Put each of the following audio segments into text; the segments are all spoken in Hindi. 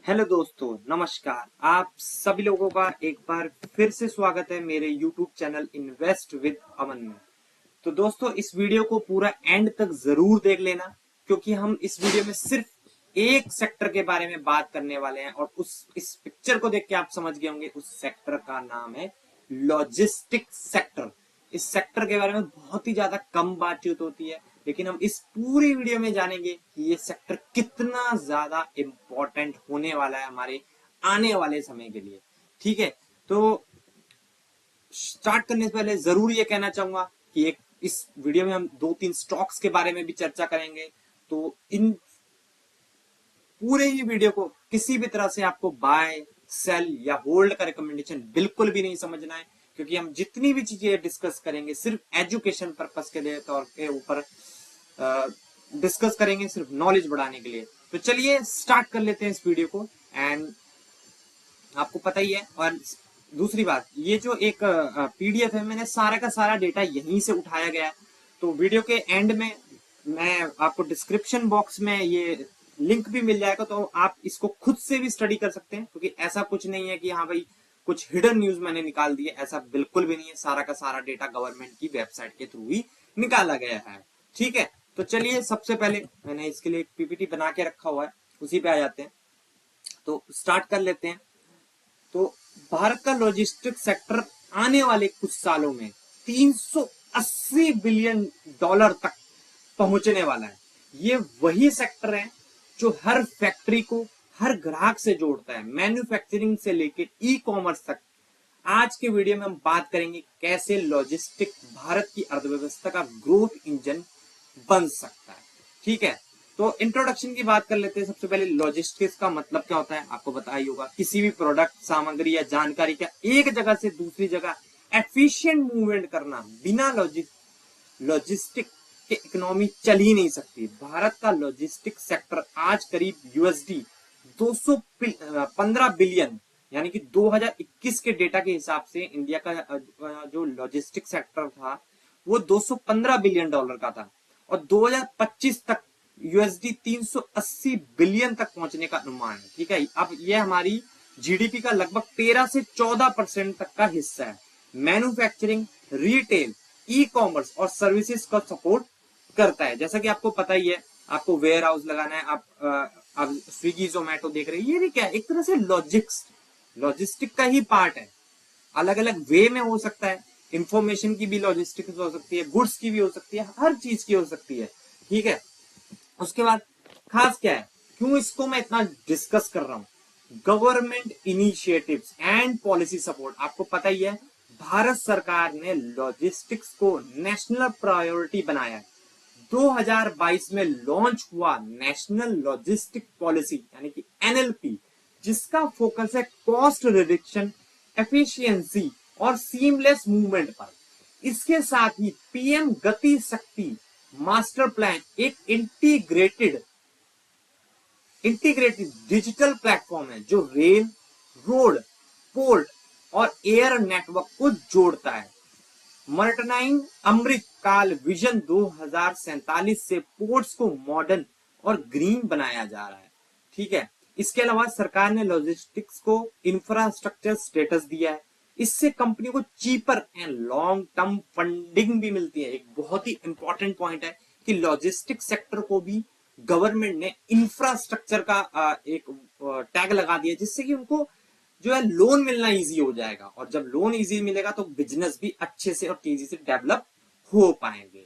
हेलो दोस्तों, नमस्कार। आप सभी लोगों का एक बार फिर से स्वागत है मेरे YouTube चैनल इन्वेस्ट विद अमन में। तो दोस्तों, इस वीडियो को पूरा एंड तक जरूर देख लेना, क्योंकि हम इस वीडियो में सिर्फ एक सेक्टर के बारे में बात करने वाले हैं और इस पिक्चर को देख के आप समझ गए होंगे उस सेक्टर का नाम है लॉजिस्टिक सेक्टर। इस सेक्टर के बारे में बहुत ही ज्यादा कम बातचीत होती है, लेकिन हम इस पूरी वीडियो में जानेंगे कि ये सेक्टर कितना ज्यादा इंपॉर्टेंट होने वाला है हमारे आने वाले समय के लिए। ठीक है, तो स्टार्ट करने से पहले जरूर ये कहना चाहूंगा कि एक इस वीडियो में हम 2-3 स्टॉक्स के बारे में भी चर्चा करेंगे। तो इन पूरे ही वीडियो को किसी भी तरह से आपको बाय सेल या होल्ड का रिकमेंडेशन बिल्कुल भी नहीं समझना है, क्योंकि हम जितनी भी चीजें डिस्कस करेंगे सिर्फ एजुकेशन पर्पस के लिए तौर के ऊपर डिस्कस करेंगे, सिर्फ नॉलेज बढ़ाने के लिए। तो चलिए स्टार्ट कर लेते हैं इस वीडियो को। एंड आपको पता ही है, और दूसरी बात, ये जो एक पीडीएफ है, मैंने सारा का सारा डेटा यहीं से उठाया गया है। तो वीडियो के एंड में मैं आपको डिस्क्रिप्शन बॉक्स में ये लिंक भी मिल जाएगा, तो आप इसको खुद से भी स्टडी कर सकते हैं, क्योंकि ऐसा कुछ नहीं है कि हाँ भाई कुछ हिडन न्यूज मैंने निकाल दी है, ऐसा बिल्कुल भी नहीं है। सारा का सारा डेटा गवर्नमेंट की वेबसाइट के थ्रू ही निकाला गया है। ठीक है, तो चलिए सबसे पहले मैंने इसके लिए एक पीपीटी बना के रखा हुआ है, उसी पे आ जाते हैं। तो स्टार्ट कर लेते हैं। तो भारत का लॉजिस्टिक सेक्टर आने वाले कुछ सालों में 380 बिलियन डॉलर तक पहुंचने वाला है। ये वही सेक्टर है जो हर फैक्ट्री को हर ग्राहक से जोड़ता है, मैन्युफैक्चरिंग से लेकर ई कॉमर्स तक। आज के वीडियो में हम बात करेंगे कैसे लॉजिस्टिक भारत की अर्थव्यवस्था का ग्रोथ इंजन बन सकता है। ठीक है, तो इंट्रोडक्शन की बात कर लेते हैं। सबसे पहले लॉजिस्टिक्स का मतलब क्या होता है, आपको पता ही होगा। किसी भी प्रोडक्ट, सामग्री या जानकारी का एक जगह से दूसरी जगह एफिशिएंट मूवमेंट करना। बिना लॉजिस्टिक के इकोनॉमी चल ही नहीं सकती। भारत का लॉजिस्टिक सेक्टर आज करीब यूएसडी 215 बिलियन, यानी कि 2021 के डेटा के हिसाब से इंडिया का जो लॉजिस्टिक सेक्टर था वो 215 बिलियन डॉलर का था, और 2025 तक यूएसडी 380 बिलियन तक पहुंचने का अनुमान है। ठीक है, अब यह हमारी जीडीपी का लगभग 13 से 14% तक का हिस्सा है। मैन्युफैक्चरिंग, रिटेल, ई कॉमर्स और सर्विसेज का सपोर्ट करता है। जैसा कि आपको पता ही है, आपको वेयर हाउस लगाना है, आप स्विगी जोमेटो देख रहे हैं, ये भी क्या है, एक तरह से लॉजिस्टिक का ही पार्ट है। अलग अलग वे में हो सकता है, इंफॉर्मेशन की भी लॉजिस्टिक्स हो सकती है, गुड्स की भी हो सकती है, हर चीज की हो सकती है। ठीक है, उसके बाद खास क्या है, क्यों इसको मैं इतना डिस्कस कर रहा हूं, government initiatives and policy support. आपको पता ही है, भारत सरकार ने लॉजिस्टिक्स को नेशनल प्रायोरिटी बनाया है। 2022 में लॉन्च हुआ नेशनल लॉजिस्टिक पॉलिसी यानी कि एनएलपी, जिसका फोकस है कॉस्ट रिडक्शन, एफिशिएंसी और सीमलेस मूवमेंट पर। इसके साथ ही पीएम गति शक्ति मास्टर प्लान एक इंटीग्रेटेड डिजिटल प्लेटफॉर्म है जो रेल, रोड, पोर्ट और एयर नेटवर्क को जोड़ता है। मर्टनाइन अमृत काल विजन 2047 से पोर्ट्स को मॉडर्न और ग्रीन बनाया जा रहा है। ठीक है, इसके अलावा सरकार ने लॉजिस्टिक्स को इंफ्रास्ट्रक्चर स्टेटस दिया है। इससे कंपनी को cheaper and long term funding भी मिलती है। एक बहुत ही इंपॉर्टेंट पॉइंट है कि लॉजिस्टिक सेक्टर को भी गवर्नमेंट ने इंफ्रास्ट्रक्चर का एक टैग लगा दिया, जिससे कि उनको जो है लोन मिलना इजी हो जाएगा, और जब लोन इजी मिलेगा तो बिजनेस भी अच्छे से और तेजी से डेवलप हो पाएंगे।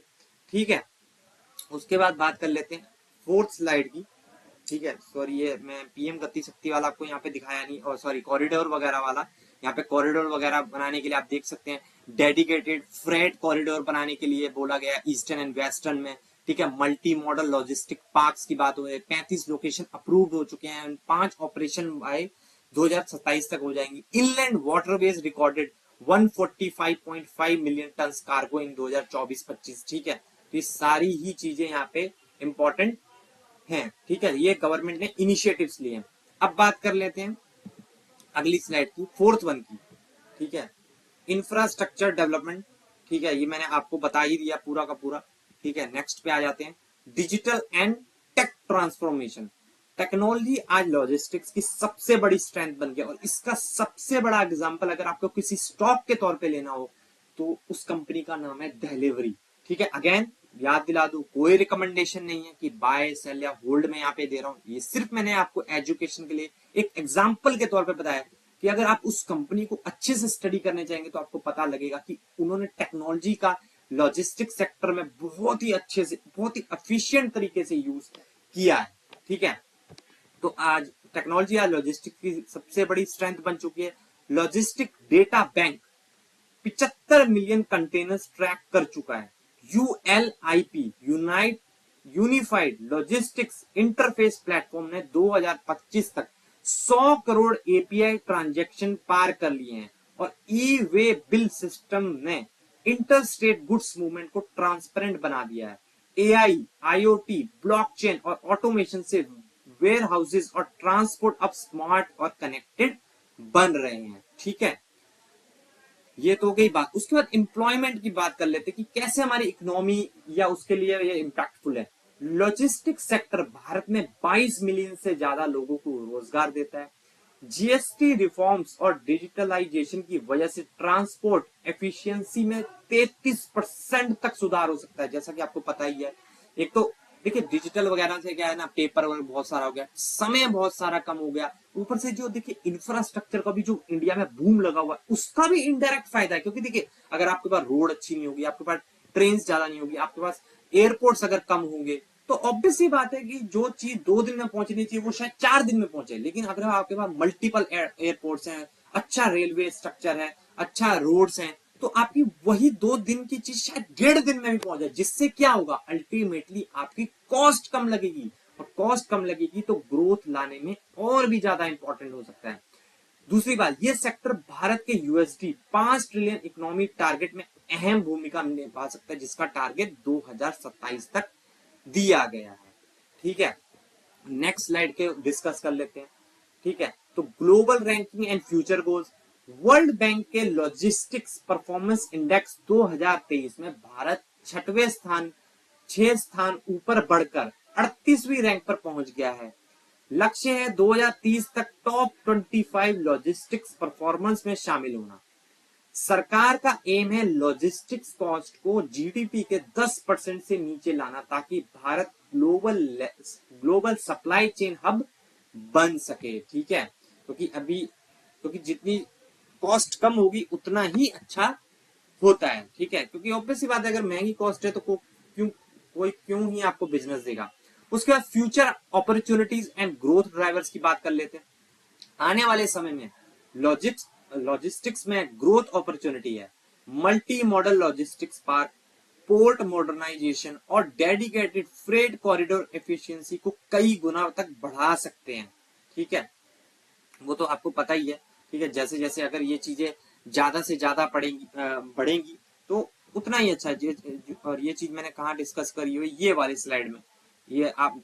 ठीक है, उसके बाद बात कर लेते हैं फोर्थ स्लाइड की। ठीक है, सॉरी, ये मैं पीएम गति शक्ति वाला आपको यहाँ पे दिखाया नहीं, और सॉरी कॉरिडोर वगैरह वाला। यहाँ पे कॉरिडोर वगैरह बनाने के लिए आप देख सकते हैं, डेडिकेटेड फ्रेट कॉरिडोर बनाने के लिए बोला गया ईस्टर्न एंड वेस्टर्न में। ठीक है, मल्टी मॉडल लॉजिस्टिक पार्क्स की बात हो रही है, 35 लोकेशन अप्रूव्ड हो चुके हैं, 5 ऑपरेशन बाय 2027 तक हो जाएंगी। Inland waterways recorded 145.5 million ton cargo in 2024-25। ठीक है, तो ये सारी ही चीजें यहाँ पे इंपॉर्टेंट हैं। ठीक है, ये गवर्नमेंट ने इनिशिएटिव्स लिए हैं। अब बात कर लेते हैं अगली स्लाइड की, फोर्थ वन की। ठीक है, इंफ्रास्ट्रक्चर डेवलपमेंट। ठीक है, ये मैंने आपको बता ही दिया पूरा का पूरा। ठीक है, नेक्स्ट पे आ जाते हैं, digital and tech transformation. Technology आज लॉजिस्टिक्स की सबसे बड़ी स्ट्रेंथ बन गया, और इसका सबसे बड़ा एग्जांपल अगर आपको किसी स्टॉक के तौर पे लेना हो तो उस कंपनी का नाम है डिलीवरी। ठीक है, अगेन याद दिला दूं, कोई रिकमेंडेशन नहीं है कि बाय सेल या होल्ड में यहाँ पे दे रहा हूं, ये सिर्फ मैंने आपको एजुकेशन के लिए एक एग्जाम्पल के तौर पर बताया कि अगर आप उस कंपनी को अच्छे से स्टडी करने चाहेंगे तो आपको पता लगेगा कि उन्होंने टेक्नोलॉजी का लॉजिस्टिक सेक्टर में बहुत ही अच्छे से, बहुत ही एफिशिएंट तरीके से यूज किया है। ठीक है, तो आज टेक्नोलॉजी आज लॉजिस्टिक की सबसे बड़ी स्ट्रेंथ बन चुकी है। Logistic data bank 75 million containers track कर चुका है। यूएलआईपी यूनिफाइड लॉजिस्टिक्स इंटरफेस प्लेटफॉर्म ने 2025 तक 100 करोड़ एपीआई ट्रांजैक्शन पार कर लिए हैं, और ई वे बिल सिस्टम ने इंटर स्टेट गुड्स मूवमेंट को ट्रांसपेरेंट बना दिया है। एआई, आईओटी, ब्लॉकचेन और ऑटोमेशन से वेयर हाउसेज और ट्रांसपोर्ट अब स्मार्ट और कनेक्टेड बन रहे हैं। ठीक है, ये तो गई बात। उसके बाद एम्प्लॉयमेंट की बात कर लेते कि कैसे हमारी इकोनॉमी या उसके लिए ये इंपैक्टफुल है। लॉजिस्टिक सेक्टर भारत में 22 मिलियन से ज्यादा लोगों को रोजगार देता है। जीएसटी रिफॉर्म्स और डिजिटलाइजेशन की वजह से ट्रांसपोर्ट एफिशिएंसी में 33% तक सुधार हो सकता है, जैसा कि आपको पता ही है। एक तो देखिए डिजिटल वगैरह से क्या है ना, पेपर वगैरह बहुत सारा हो गया, समय बहुत सारा कम हो गया, ऊपर से जो देखिए इंफ्रास्ट्रक्चर का भी जो इंडिया में बूम लगा हुआ है उसका भी इनडायरेक्ट फायदा है। क्योंकि देखिए अगर आपके पास रोड अच्छी नहीं होगी, आपके पास ट्रेन ज्यादा नहीं होगी, आपके पास एयरपोर्ट्स अगर कम होंगे, तो ऑब्वियस ही बात है कि जो चीज 2 दिन में पहुंचनी चाहिए वो शायद 4 दिन में पहुंचे। लेकिन अगर आपके पास मल्टीपल एयरपोर्ट्स हैं, अच्छा रेलवे स्ट्रक्चर है, अच्छा रोड्स हैं, तो आपकी वही 2 दिन की चीज शायद 1.5 दिन में भी पहुंच जाए, जिससे क्या होगा, अल्टीमेटली आपकी कॉस्ट कम लगेगी, और कॉस्ट कम लगेगी तो ग्रोथ लाने में और भी ज्यादा इंपॉर्टेंट हो सकता है। दूसरी बात, ये सेक्टर भारत के यूएसडी 5 ट्रिलियन इकोनॉमिक टारगेट में अहम भूमिका निभा सकता है, जिसका टारगेट 2027 तक दिया गया है। ठीक है, नेक्स्ट स्लाइड के डिस्कस कर लेते हैं। ठीक है, तो global ranking and future goals. World bank के लॉजिस्टिक्स परफॉर्मेंस इंडेक्स 2023 में भारत 6 स्थान ऊपर बढ़कर 38वीं रैंक पर पहुंच गया है। लक्ष्य है 2030 तक टॉप 25 लॉजिस्टिक्स परफॉर्मेंस में शामिल होना। सरकार का एम है लॉजिस्टिक्स कॉस्ट को जीडीपी के 10% से नीचे लाना, ताकि Bharat global supply chain hub बन सके। ठीक है, क्योंकि जितनी कॉस्ट कम होगी उतना ही अच्छा होता है। ठीक है, क्योंकि ऑब्वियस सी बात है, अगर महंगी कॉस्ट है तो कोई क्यों ही आपको बिजनेस देगा। उसके बाद future opportunities and growth drivers की बात कर लेते हैं। आने वाले समय में लॉजिस्टिक्स में ग्रोथ अपॉर्चुनिटी है। Multi model logistics park, port modernisation और डेडिकेटेड फ्रेट कॉरिडोर एफिशिएंसी को कई गुना तक बढ़ा सकते हैं। ठीक है, वो तो आपको पता ही है। ठीक है, जैसे जैसे अगर ये चीजें ज्यादा से ज्यादा बढ़ेंगी तो उतना ही अच्छा है। और ये चीज मैंने कहा डिस्कस करी हुई, ये वाली स्लाइड में। ये आप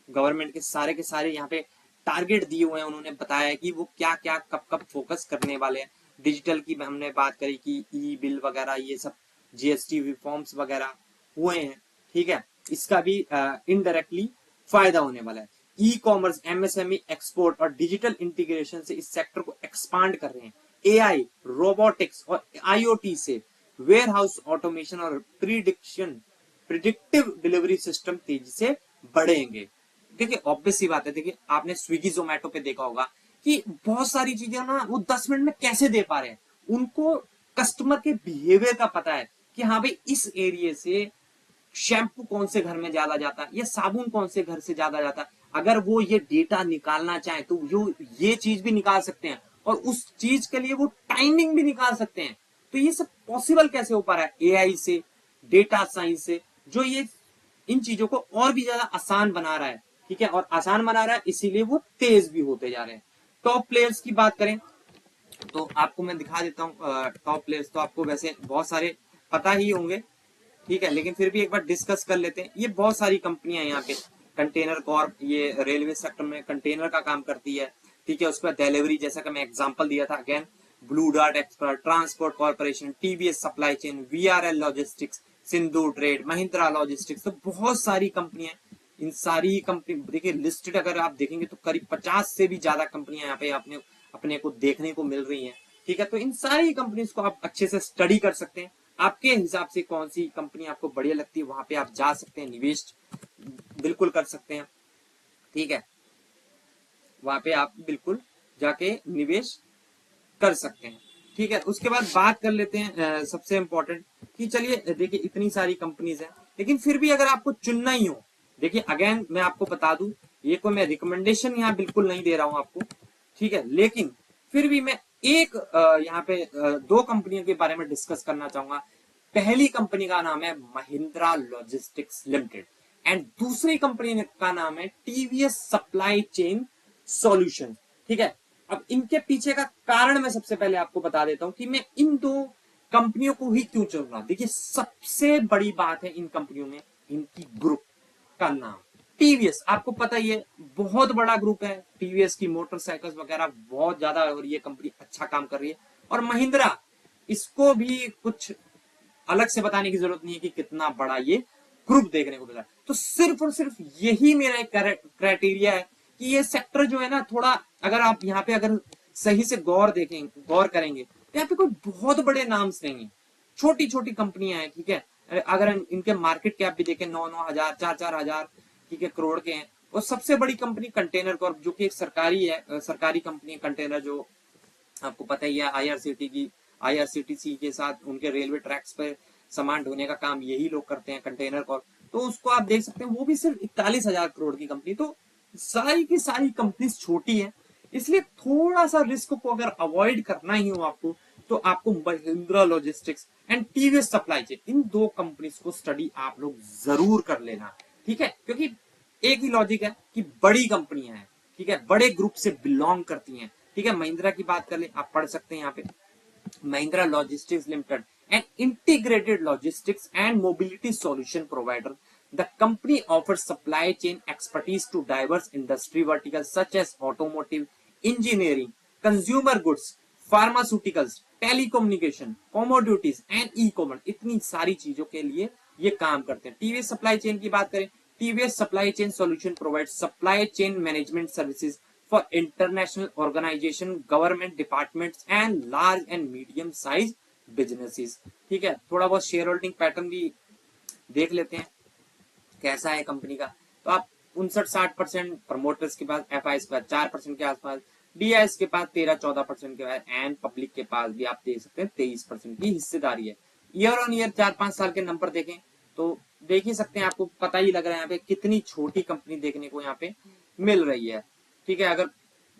गवर्नमेंट के सारे यहाँ पे टारगेट दिए हुए हैं, उन्होंने बताया है कि वो क्या क्या कब कब फोकस करने वाले हैं। डिजिटल की हमने बात करी कि ई बिल वगैरह, ये सब जीएसटी रिफॉर्म्स वगैरह हुए हैं। ठीक है, इसका भी इनडायरेक्टली फायदा होने वाला है। ई कॉमर्स, एमएसएमई, एक्सपोर्ट और डिजिटल इंटीग्रेशन से इस सेक्टर को एक्सपांड कर रहे हैं। एआई, रोबोटिक्स और आईओटी से वेयर हाउस ऑटोमेशन और प्रिडिक्टिव डिलीवरी सिस्टम तेजी से बढ़ेंगे। देखिए ऑब्वियस सी बात है, देखिए आपने स्विगी जोमेटो पे देखा होगा कि बहुत सारी चीजें ना वो 10 मिनट में कैसे दे पा रहे हैं। उनको कस्टमर के बिहेवियर का पता है कि हाँ भाई इस एरिया से शैम्पू कौन से घर में ज्यादा जाता है या साबुन कौन से घर से ज्यादा जाता है। अगर वो ये डेटा निकालना चाहे तो ये चीज भी निकाल सकते हैं, और उस चीज के लिए वो टाइमिंग भी निकाल सकते हैं। तो ये सब पॉसिबल कैसे हो पा रहा है, एआई से, डेटा साइंस से, जो ये इन चीजों को और भी ज्यादा आसान बना रहा है। ठीक है, और आसान बना रहा है इसीलिए वो तेज भी होते जा रहे हैं। टॉप प्लेयर्स की बात करें तो आपको मैं दिखा देता हूँ। टॉप प्लेयर्स तो आपको वैसे बहुत सारे पता ही होंगे। ठीक है, लेकिन फिर भी एक बार डिस्कस कर लेते हैं। ये बहुत सारी कंपनियां यहाँ पे, कंटेनर कॉर्प, ये रेलवे सेक्टर में कंटेनर का काम करती है। ठीक है, उसके बाद डिलीवरी, जैसा कि मैं एग्जांपल दिया था, again blue dart expert, transport corporation, TVS supply chain, VRL logistics, Sindhu trade, Mahindra logistics. तो बहुत सारी कंपनियां इन सारी कंपनी देखिए लिस्टेड अगर आप देखेंगे तो करीब 50 से भी ज्यादा कंपनियां यहाँ पे अपने अपने को देखने को मिल रही हैं। ठीक है, तो इन सारी कंपनीज को आप अच्छे से स्टडी कर सकते हैं। आपके हिसाब से कौन सी कंपनी आपको बढ़िया लगती है, वहां पे आप जा सकते हैं, निवेश बिल्कुल कर सकते हैं। ठीक है, वहां पे आप बिल्कुल जाके निवेश कर सकते हैं। ठीक है, उसके बाद बात कर लेते हैं सबसे इंपॉर्टेंट कि चलिए देखिए इतनी सारी कंपनीज हैं, लेकिन फिर भी अगर आपको चुनना ही हो, देखिए अगेन मैं आपको बता दूं, ये कोई मैं रिकमेंडेशन यहाँ बिल्कुल नहीं दे रहा हूं आपको। ठीक है, लेकिन फिर भी मैं एक यहाँ पे दो कंपनियों के बारे में डिस्कस करना चाहूंगा। पहली कंपनी का नाम है महिंद्रा लॉजिस्टिक्स लिमिटेड एंड दूसरी कंपनी का नाम है टीवीएस सप्लाई चेन सॉल्यूशन। ठीक है, अब इनके पीछे का कारण मैं सबसे पहले आपको बता देता हूं कि मैं इन दो कंपनियों को ही क्यों चुन रहा हूं। देखिए सबसे बड़ी बात है इन कंपनियों में इनकी ग्रुप का नाम टीवीएस। आपको पता ही है बहुत बड़ा ग्रुप है टीवीएस की, मोटरसाइकिल्स वगैरह बहुत ज्यादा, और ये कंपनी अच्छा काम कर रही है। और महिंद्रा, इसको भी कुछ अलग से बताने की जरूरत नहीं है कि कितना बड़ा ये ग्रुप देखने को मिला। तो सिर्फ और सिर्फ यही मेरा एक क्राइटेरिया है कि ये सेक्टर जो है ना, थोड़ा अगर आप यहाँ पे अगर सही से गौर करेंगे तो यहाँ पे कोई बहुत बड़े नाम्स नहीं है, छोटी छोटी कंपनियां हैं। ठीक है, अगर इनके मार्केट कैप भी देखें 9-9 हजार 4-4 हजार ठीक है करोड़ के हैं। और सबसे बड़ी कंपनी कंटेनर कॉर्प जो कि एक सरकारी है, सरकारी कंपनी कंटेनर, जो आपको पता ही है आईआरसीटीसी के साथ उनके रेलवे ट्रैक्स पर सामान ढोने का काम यही लोग करते हैं, कंटेनर कॉर्प। तो उसको आप देख सकते हैं, वो भी सिर्फ 41,000 करोड़ की कंपनी। तो सारी की सारी कंपनी छोटी है, इसलिए थोड़ा सा रिस्क को अगर अवॉइड करना ही हो आपको, तो आपको Mahindra logistics and TVS supply chain, इन दो कंपनीज को स्टडी आप लोग जरूर कर लेना। ठीक है, क्योंकि एक ही लॉजिक है कि बड़ी कंपनियां हैं, ठीक है, बड़े ग्रुप से बिलोंग करती हैं। ठीक है, महिंद्रा की बात कर ले, आप पढ़ सकते हैं यहाँ पे Mahindra logistics limited an integrated logistics and mobility solution provider. The company offers supply chain expertise to diverse industry verticals such as automotive, engineering, consumer goods, pharmaceuticals, telecommunication, commodities and e-commerce। इतनी सारी चीजों के लिए ये काम करते हैं। टीवीएस सप्लाई चेन की बात करें, TVS supply chain solution provide supply chain management services for international organization, government departments and large and medium size businesses। ठीक है, थोड़ा बहुत शेयर होल्डिंग पैटर्न भी देख लेते हैं कैसा है कंपनी का। तो आप 59-60% प्रमोटर्स के पास, एफआईएस के पास 4% के आसपास, डीआईएस के पास 13-14% के पास, एंड पब्लिक के पास भी आप देख सकते हैं 23% की हिस्सेदारी है। ईयर ऑन ईयर 4-5 साल के नंबर देखें तो देख ही सकते हैं, आपको पता ही लग रहा है यहाँ पे कितनी छोटी कंपनी देखने को यहाँ पे मिल रही है। ठीक है, अगर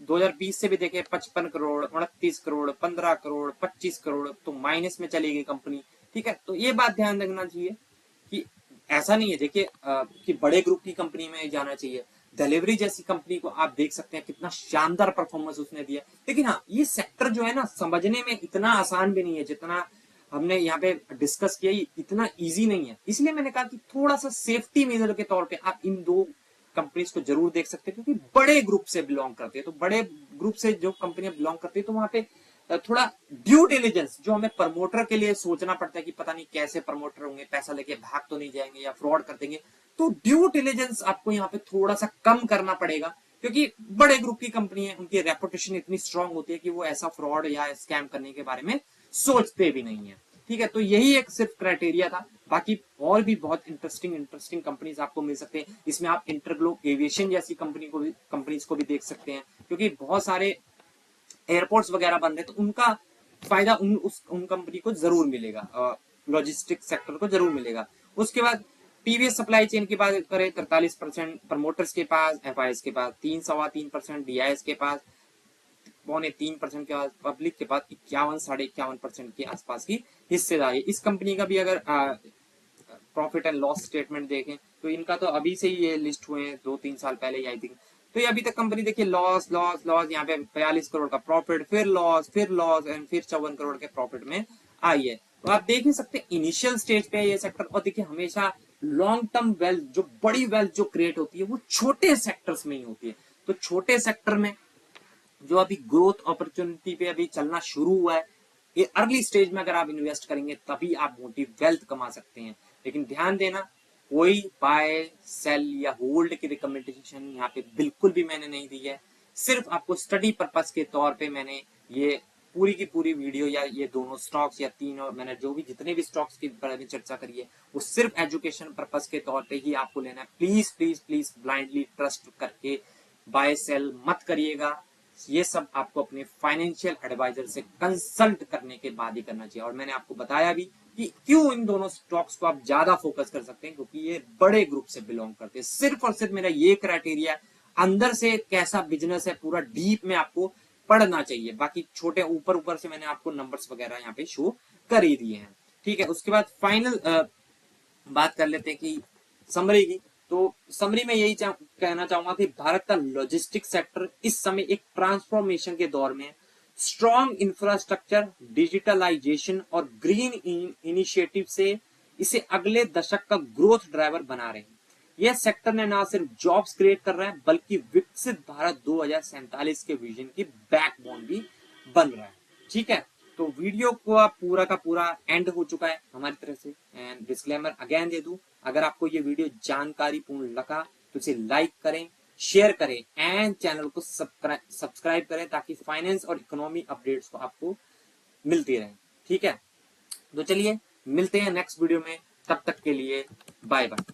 2020 से भी देखें 55 करोड़, 29 करोड़, 15 करोड़, 25 करोड़, तो माइनस में चली गई कंपनी। ठीक है, तो ये बात ध्यान रखना चाहिए कि ऐसा नहीं है, देखिए कि बड़े ग्रुप की कंपनी में जाना चाहिए। डिलीवरी जैसी कंपनी को आप देख सकते हैं कितना शानदार परफॉर्मेंस उसने दिया। लेकिन हाँ, ये सेक्टर जो है ना, समझने में इतना आसान भी नहीं है जितना हमने यहाँ पे डिस्कस किया, इतना इजी नहीं है। इसलिए मैंने कहा कि थोड़ा सा सेफ्टी मेजर के तौर पे आप इन दो कंपनीज को जरूर देख सकते हैं, क्योंकि बड़े ग्रुप से बिलोंग करते हैं। तो बड़े ग्रुप से जो कंपनियां बिलोंग करती है, तो वहां पे थोड़ा ड्यू डिलीजेंस जो हमें प्रमोटर के लिए सोचना पड़ता है कि पता नहीं कैसे प्रमोटर होंगे, पैसा लेके भाग तो नहीं जाएंगे या फ्रॉड कर देंगे। तो ड्यू डिलीजेंस आपको यहाँ पे थोड़ा सा कम करना पड़ेगा, क्योंकि बड़े ग्रुप की कंपनी है, उनकी रेपुटेशन इतनी स्ट्रांग होती है कि वो ऐसा फ्रॉड या स्कैम करने के बारे में सोचते भी नहीं है। ठीक है, तो यही एक सिर्फ क्राइटेरिया था। बाकी और भी बहुत इंटरेस्टिंग कंपनीज आपको मिल सकते हैं। इसमें आप इंटरग्लोब एविएशन जैसी कंपनीज को भी देख सकते हैं, क्योंकि बहुत सारे एयरपोर्ट्स वगैरह बन रहे हैं, तो उनका फायदा उन कंपनी को जरूर मिलेगा, लॉजिस्टिक सेक्टर को जरूर मिलेगा। उसके बाद टीवीएस सप्लाई चेन की बात करें, 43% प्रमोटर्स के पास, एफआईएस के पास 3-3.25%, डीआईएस के पास 2.25% के पास, पब्लिक के पास 51-51.5% के आसपास की हिस्सेदारी। इस कंपनी का भी अगर प्रॉफिट एंड लॉस स्टेटमेंट देखें तो इनका तो अभी से ही ये लिस्ट हुए हैं, 2-3 साल पहले ही आई थिंक। तो ये अभी तक कंपनी देखिए लॉस लॉस लॉस, यहाँ पे 42 करोड़ का प्रॉफिट, फिर लॉस एंड फिर 54 करोड़ के प्रॉफिट में आई है। तो आप देख ही सकते हैं इनिशियल स्टेज पे ये सेक्टर। और देखिए हमेशा लॉन्ग टर्म वेल्थ, जो बड़ी वेल्थ जो क्रिएट होती है, वो छोटे सेक्टर्स में ही होती है। तो छोटे सेक्टर में जो अभी ग्रोथ अपॉर्चुनिटी पे अभी चलना शुरू हुआ है, ये अर्ली स्टेज में अगर आप इन्वेस्ट करेंगे तभी आप मोटी वेल्थ कमा सकते हैं। लेकिन ध्यान देना कोई बाय सेल या होल्ड की रिकमेंडेशन यहाँ पे बिल्कुल भी मैंने नहीं दी है। सिर्फ आपको स्टडी पर्पस के तौर पे मैंने ये पूरी की पूरी वीडियो या ये दोनों स्टॉक्स या तीन और मैंने जो भी जितने भी स्टॉक्स की बारे में चर्चा करी है वो सिर्फ एजुकेशन पर्पस के तौर पे ही आपको लेना है। Please please please blindly trust करके बाय सेल मत करिएगा। ये सब आपको अपने फाइनेंशियल एडवाइजर से कंसल्ट करने के बाद ही करना चाहिए। और मैंने आपको बताया भी कि क्यों इन दोनों स्टॉक्स को आप ज्यादा फोकस कर सकते हैं, क्योंकि ये बड़े ग्रुप से बिलोंग करते हैं। सिर्फ और सिर्फ मेरा ये क्राइटेरिया, अंदर से कैसा बिजनेस है पूरा डीप में आपको पढ़ना चाहिए। बाकी छोटे ऊपर ऊपर से मैंने आपको नंबर्स वगैरह यहाँ पे शो कर ही दिए हैं। ठीक है, उसके बाद फाइनल बात कर लेते हैं कि समरी की। तो समरी में यही कहना चाहूंगा कि भारत का लॉजिस्टिक सेक्टर इस समय एक ट्रांसफॉर्मेशन के दौर में है। स्ट्रॉन्ग इंफ्रास्ट्रक्चर, डिजिटलाइजेशन और ग्रीन इनिशिएटिव से इसे अगले दशक का ग्रोथ ड्राइवर बना रहे हैं। यह सेक्टर ने ना सिर्फ जॉब्स क्रिएट कर रहा है बल्कि विकसित भारत 2047 के विजन की बैकबोन भी बन रहा है। ठीक है, तो वीडियो को पूरा का पूरा एंड हो चुका है हमारी तरफ से। एंड डिस्क्लेमर अगेन दे दूं, अगर आपको ये वीडियो जानकारी पूर्ण लगा तो इसे लाइक करें, शेयर करें एंड चैनल को सब्सक्राइब करें ताकि फाइनेंस और इकोनॉमी अपडेट्स को आपको मिलती रहे। ठीक है, तो चलिए मिलते हैं नेक्स्ट वीडियो में, तब तक के लिए बाय बाय।